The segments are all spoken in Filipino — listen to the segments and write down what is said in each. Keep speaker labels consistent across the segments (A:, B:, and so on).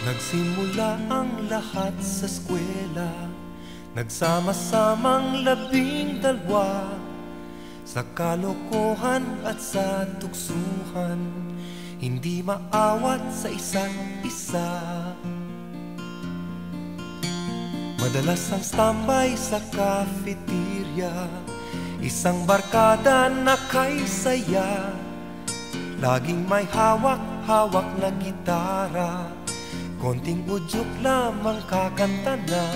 A: Nagsimula ang lahat sa eskwela, nagsama-samang 12, sa kalokohan at sa tuksuhan, hindi maawat sa isa't isa. Madalas ang standby sa cafeteria, isang barkada na kay saya, laging may hawak-hawak na gitara, konting udyok lamang kakanta na.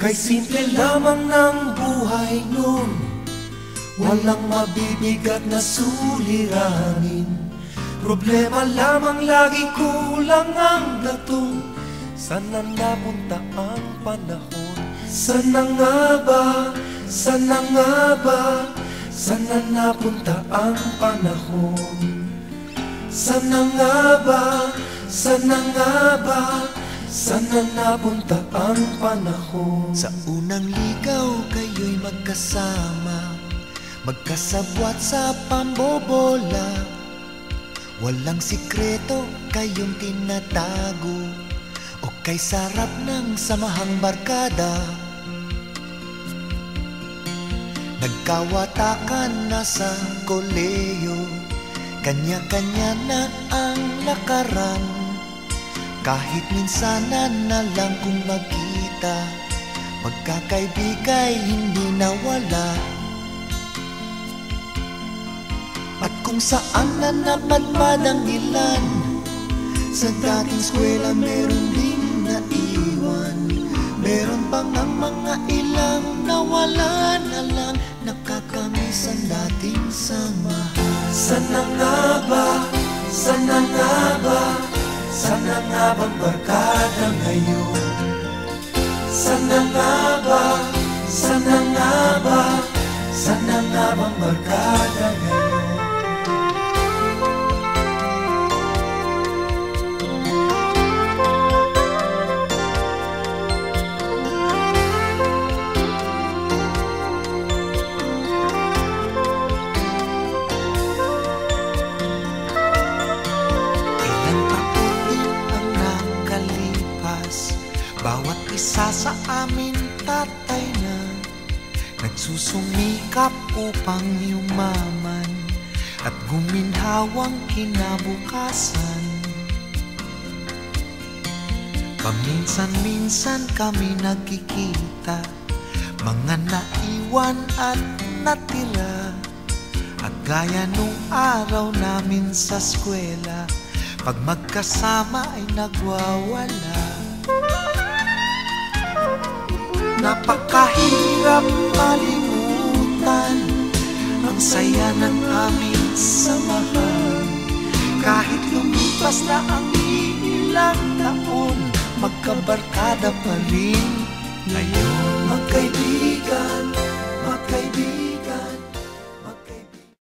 A: Kay simple lamang ng buhay nun, walang mabibigat na suliranin. Problema lamang lagi, kulang ang datong. Sana napunta ang panahon? Sana nga ba? Sana nga ba? Sana napunta ang panahon? Sana nga ba? Sana nga ba? Sana napunta ang panahon?
B: Sa unang ligaw kayo'y magkasama, magkasabwat sa pambobola. Walang sikreto kayong tinatago, o kay sarap ng samahang barkada. Nagkawatakan na sa koleyo, kanya-kanya na ang lakaran. Kahit minsanan na lang kung magkita, magkakaibigay hindi nawala. At kung saan na napadpad ang ilan, sa dating eskwela meron ding naiwan. Meron pang ang mga ilang nawala na lang, nakakamiss ang dating samahan.
A: Sana nga ba? Sana nga ba? Sana nga bang barkada ngayon? Sana nga ba? Sana nga ba? Sana nga bang barkada ngayon?
B: Bawat isa sa amin tatay na, nagsusumikap upang yumaman at guminhawang kinabukasan. Paminsan-minsan kami nagkikita, mga naiwan at natira. At gaya nung araw namin sa eskwela, pag magkasama ay nagwawala. Napakahirap malimutan ang saya ng aming samahan. Kahit lumipas na ang ilang taon, magkabarkada pa rin ngayon.
A: Magkaibigan,